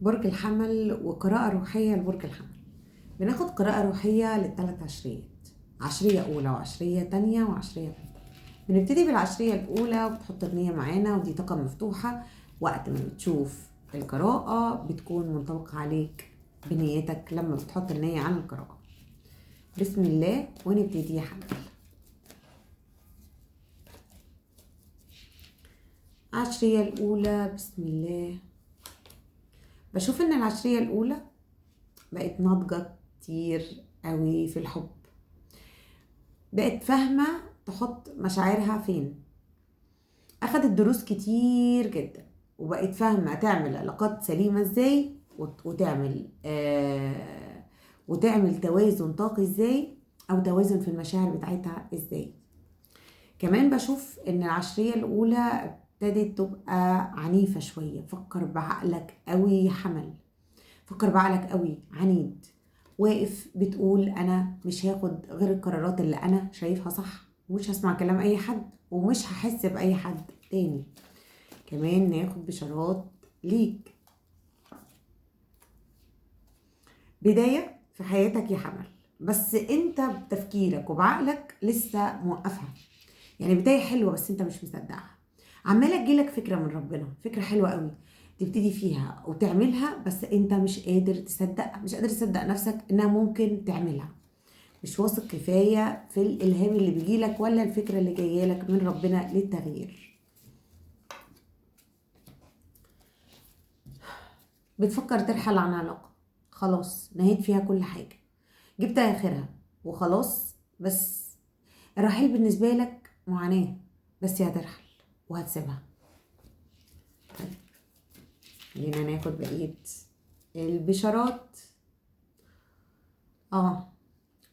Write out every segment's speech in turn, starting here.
برج الحمل وقراءة روحية لبرج الحمل. بناخد قراءة روحية للثلاث عشريات، عشرية أولى وعشرية تانية وعشرية تالتة. بنبتدي بالعشرية الأولى وبتحط النية معانا، ودي طاقة مفتوحة. وقت ما بتشوف القراءة بتكون منطبقة عليك بنيتك لما بتحط النية على القراءة. بسم الله ونبتدي يا حمل. العشرية الأولى بسم الله. بشوف إن العشرية الأولى بقت ناضجة كتير قوي في الحب، بقت فاهمة تحط مشاعرها فين، أخدت دروس كتير جدا وبقت فاهمة تعمل علاقات سليمة ازاي، وتعمل توازن طاقي ازاي، أو توازن في المشاعر بتاعتها ازاي. كمان بشوف إن العشرية الأولى ابتدت تبقى عنيفة شوية. فكر بعقلك قوي يا حمل، فكر بعقلك قوي، عنيد، واقف بتقول انا مش هاخد غير القرارات اللي انا شايفها صح، ومش هسمع كلام اي حد، ومش هحس باي حد تاني. كمان ناخد بشارات ليك، بداية في حياتك يا حمل، بس انت بتفكيرك وبعقلك لسه موقفها. يعني بداية حلوة بس انت مش مصدقها. عمالة تجيلك فكرة من ربنا، فكرة حلوة قوي تبتدي فيها وتعملها، بس انت مش قادر تصدق، مش قادر تصدق نفسك انها ممكن تعملها. مش واثق كفاية في الالهام اللي بيجيلك ولا الفكرة اللي جايالك من ربنا للتغيير. بتفكر ترحل عن علاقة، خلاص نهيت فيها كل حاجة، جبت اخرها وخلاص، بس الرحيل بالنسبة لك معاناة، بس هترحل وهتسيبها. طيب خلينا ناخد بقية البشارات.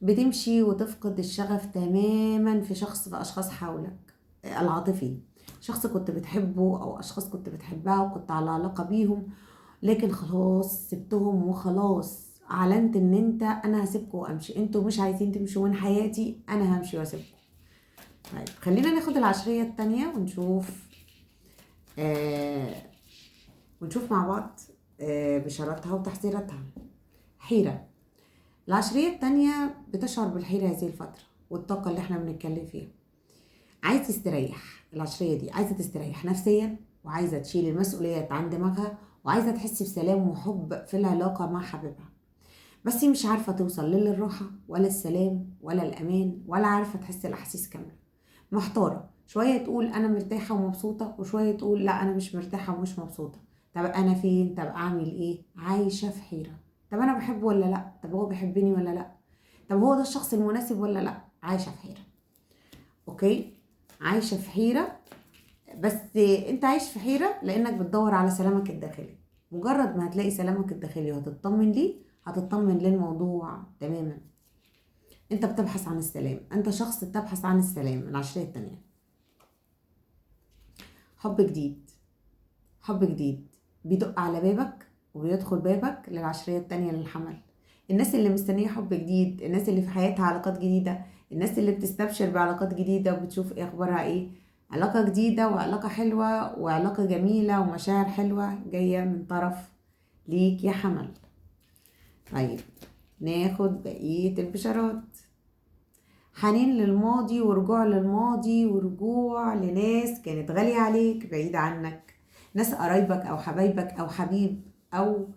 بتمشي وتفقد الشغف تماما في اشخاص حولك، العاطفي، شخص كنت بتحبه او اشخاص كنت بتحبها وكنت على علاقة بيهم، لكن خلاص سبتهم وخلاص اعلنت ان انا هسيبكم وامشي، انتوا مش عايزين تمشوا من حياتي، انا همشي واسيبكم. طيب خلينا ناخد العشرية التانية ونشوف مع بعض بشاراتها وتحذيراتها. حيرة. العشرية التانية بتشعر بالحيرة هذه الفترة والطاقة اللي احنا بنتكلم فيها. عايز تستريح، العشرية دي عايزة تستريح نفسيا، وعايزة تشيل المسؤوليات عن دماغها، وعايزة تحس بسلام وحب في العلاقة مع حبيبها، بس مش عارفة توصل للراحة ولا السلام ولا الأمان، ولا عارفة تحس الأحاسيس كاملة. محتارة، شوية تقول أنا مرتاحة ومبسوطة، وشوية تقول لا أنا مش مرتاحة ومش مبسوطة. طب أنا فين؟ طب أعمل إيه؟ عايشة في حيرة. طب أنا بحبه ولا لا؟ طب هو بيحبني ولا لا؟ طب هو ده الشخص المناسب ولا لا؟ عايشة في حيرة. أوكي؟ عايشة في حيرة، بس أنت عايش في حيرة لأنك بتدور على سلامك الداخلي. مجرد ما هتلاقي سلامك الداخلي وهتطمن ليه، هتطمن للموضوع تماما. أنت بتبحث عن السلام، أنت شخص بتبحث عن السلام. العشرية التانية، حب جديد، حب جديد بيدق على بابك وبيدخل بابك للعشرية التانية للحمل. الناس اللي مستنية حب جديد، الناس اللي في حياتها علاقات جديدة، الناس اللي بتستبشر بعلاقات جديدة وبتشوف ايه اخبارها ايه. علاقة جديدة وعلاقة حلوة وعلاقة جميلة ومشاعر حلوة جاية من طرف ليك يا حمل. طيب ناخد بقية البشارات. حنين للماضي ورجوع للماضي ورجوع لناس كانت غالية عليك بعيدة عنك، ناس قرايبك أو حبايبك أو حبيب أو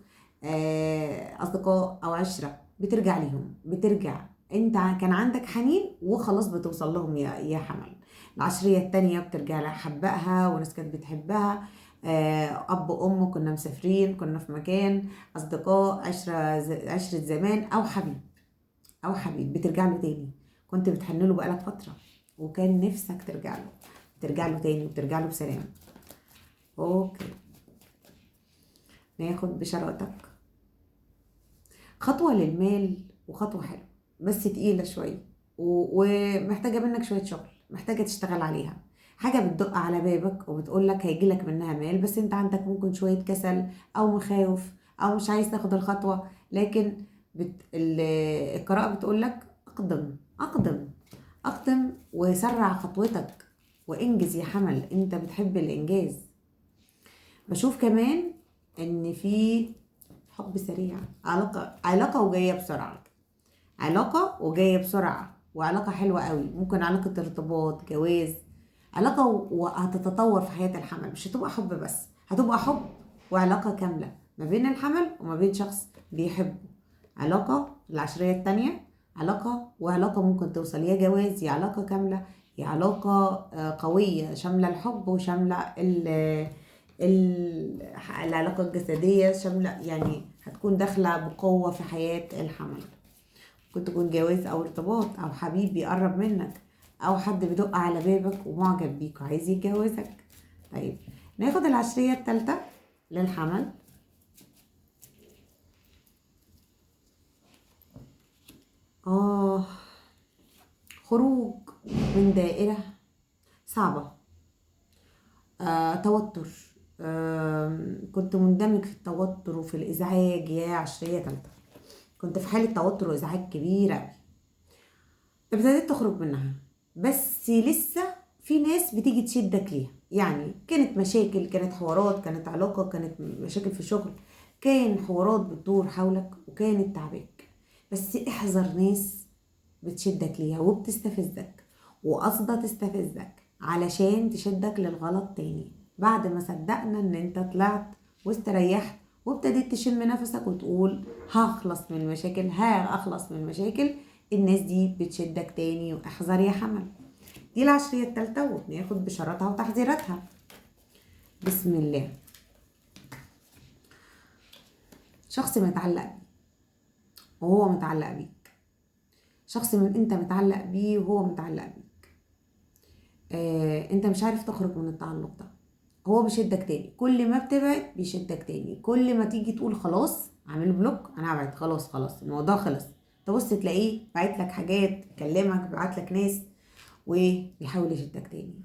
أصدقاء أو عشرة، بترجع ليهم، بترجع. انت كان عندك حنين وخلاص بتوصل لهم يا حمل. العشرية التانية بترجع لأحبائها وناس كانت بتحبها، أب أم كنا مسافرين، كنا في مكان، أصدقاء، عشرة زمان، أو حبيب، أو حبيب بترجع له تاني، كنت بتحن له بقالك فترة وكان نفسك ترجع له، ترجع له تاني وترجع له بسلام. اوكي ناخد بشراتك. خطوة للمال وخطوة حلوة بس تقيلة شوية ومحتاجة منك شوية شغل، محتاجة تشتغل عليها. حاجة بتدق على بابك وبتقولك هيجيلك منها مال، بس انت عندك ممكن شوية كسل او مخاوف او مش عايز تاخد الخطوة. لكن القراءة بتقولك اقدم اقدم وسرع خطوتك وانجز يا حمل، انت بتحب الانجاز. بشوف كمان ان في حب سريع، علاقة وجاية بسرعة، علاقة وجاية بسرعة، وعلاقة حلوة قوي، ممكن علاقة ارتباط، جواز، علاقة وهتتطور في حياة الحمل. مش هتبقى حب بس، هتبقى حب وعلاقة كاملة ما بين الحمل وما بين شخص بيحبه. علاقة العشرية التانية، علاقة وعلاقة ممكن توصل يا جواز يا علاقة كاملة، يا علاقة قوية شاملة الحب وشاملة العلاقة الجسدية، شاملة يعني هتكون داخلة بقوة في حياة الحمل. ممكن تكون جواز أو ارتباط أو حبيب بيقرب منك أو حد بيدق على بابك ومعجب بيك وعايز يتجوزك. طيب ناخد العشرية التالتة للحمل. خروج من دائرة صعبة، توتر، كنت مندمج في التوتر وفي الإزعاج يا عشرية تالتة، كنت في حالة توتر وإزعاج كبيرة أوي، ابتديت تخرج منها، بس لسه في ناس بتيجي تشدك ليها. يعني كانت مشاكل، كانت حوارات، كانت علاقة، كانت مشاكل في الشغل، كان حوارات بتدور حولك وكانت تعباك، بس احذر ناس بتشدك ليها وبتستفزك وقصدها تستفزك علشان تشدك للغلط تاني، بعد ما صدقنا ان انت طلعت واستريحت وابتديت تشم نفسك وتقول هخلص من المشاكل، هخلص من المشاكل. الناس دي بتشدك تاني، واحذر يا حمل. دي العشرية التالتة، وبناخد بشاراتها وتحذيراتها. بسم الله. شخص متعلق بيك وهو متعلق بيك، شخص من انت متعلق بيه وهو متعلق بيك. انت مش عارف تخرج من التعلق ده، هو بيشدك تاني، كل ما بتبعد بيشدك تاني، كل ما تيجي تقول خلاص اعمل بلوك، انا هبعد، خلاص الموضوع خلص، تبص تلاقيه بعت لك حاجات، كلمك، بعت لك ناس، وبيحاول يشدك تاني.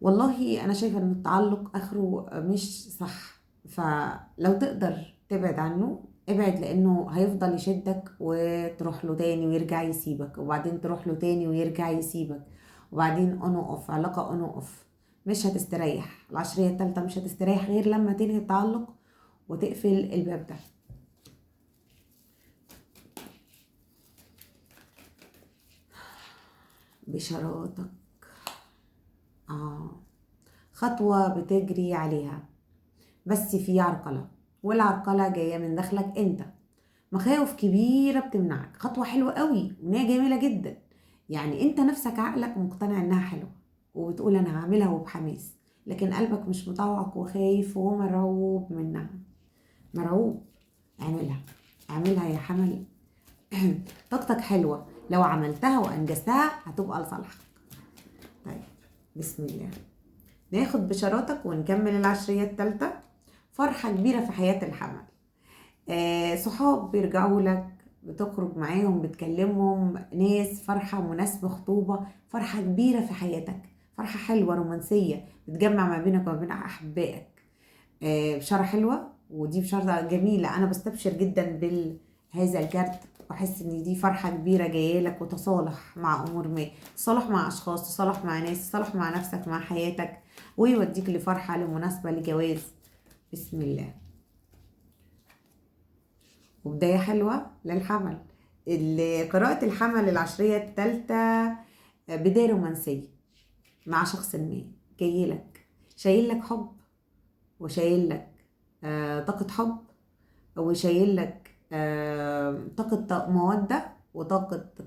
والله انا شايفه ان التعلق اخره مش صح، فلو تقدر تبعد عنه ابعد، لانه هيفضل يشدك وتروح له تاني ويرجع يسيبك، وبعدين تروح له تاني ويرجع يسيبك، وبعدين اون اوف، علاقه اون اوف، مش هتستريح. العشريه التالتة مش هتستريح غير لما تنهي التعلق وتقفل الباب ده. بشراتك، خطوه بتجري عليها، بس في عرقلة، والعرقلة جاية من داخلك انت، مخاوف كبيرة بتمنعك. خطوة حلوة قوي وإنها جميلة جدا، يعني انت نفسك عقلك مقتنع انها حلوة وبتقول انا هعملها وبحماس، لكن قلبك مش مطوعك وخايف ومرعوب منها. مرعوب. اعملها يا حمل. طاقتك حلوة، لو عملتها وانجزتها هتبقى لصالحك. طيب بسم الله، ناخد بشاراتك ونكمل العشرية التالتة. فرحة كبيرة في حياة الحمل، صحاب بيرجعوا لك، بتخرج معاهم، بتكلمهم، ناس، فرحة، مناسبة، خطوبة، فرحة كبيرة في حياتك، فرحة حلوة رومانسية بتجمع ما بينك وما بين أحبائك. بشارة حلوة، ودي بشارة جميلة، أنا بستبشر جدا بهذا الكارت، بحس ان دي فرحة كبيرة جاية لك، وتصالح مع امور ما، تصالح مع اشخاص، تصالح مع ناس، تصالح مع نفسك، مع حياتك، ويوديك لفرحة، لمناسبة، لجواز. بسم الله. وبداية حلوة للحمل. قراءة الحمل العشرية التالتة بداية رومانسية مع شخص ما جايلك، شايل لك حب، وشايل لك طاقة حب، وشايل لك طاقة مودة،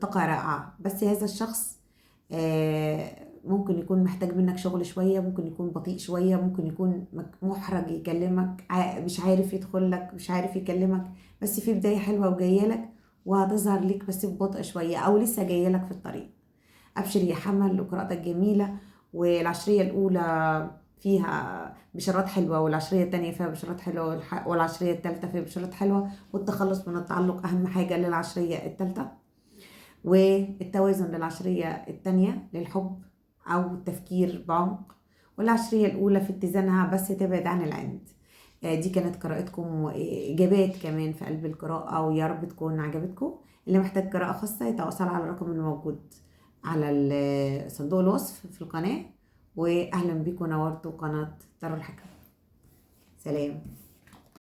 طاقة رائعة. بس هذا الشخص ممكن يكون محتاج منك شغل شوية، ممكن يكون بطيء شوية، ممكن يكون محرج يكلمك، مش عارف يدخل لك، مش عارف يكلمك، بس في بداية حلوة وجاية لك، وهتظهر لك بس ببطء شوية، أو لسه جاية لك في الطريق. أبشر يا حمل، وقراءتك جميلة، والعشرية الأولى فيها بشارات حلوة، والعشرية التانية فيها بشارات حلوة، والعشرية التالتة فيها بشارات حلوة، والتخلص من التعلق أهم حاجة للعشرية التالتة، والتوازن للعشرية التانية للحب أو التفكير بعمق، والعشرية الأولى في اتزانها بس تبعد عن العند. دي كانت قراءتكم، إجابات كمان في قلب القراءة، ويا رب تكون عجبتكم. اللي محتاج قراءة خاصة يتواصل على الرقم الموجود على صندوق الوصف في القناة. وأهلا بكم، نورتوا قناة تارو الحكم. سلام.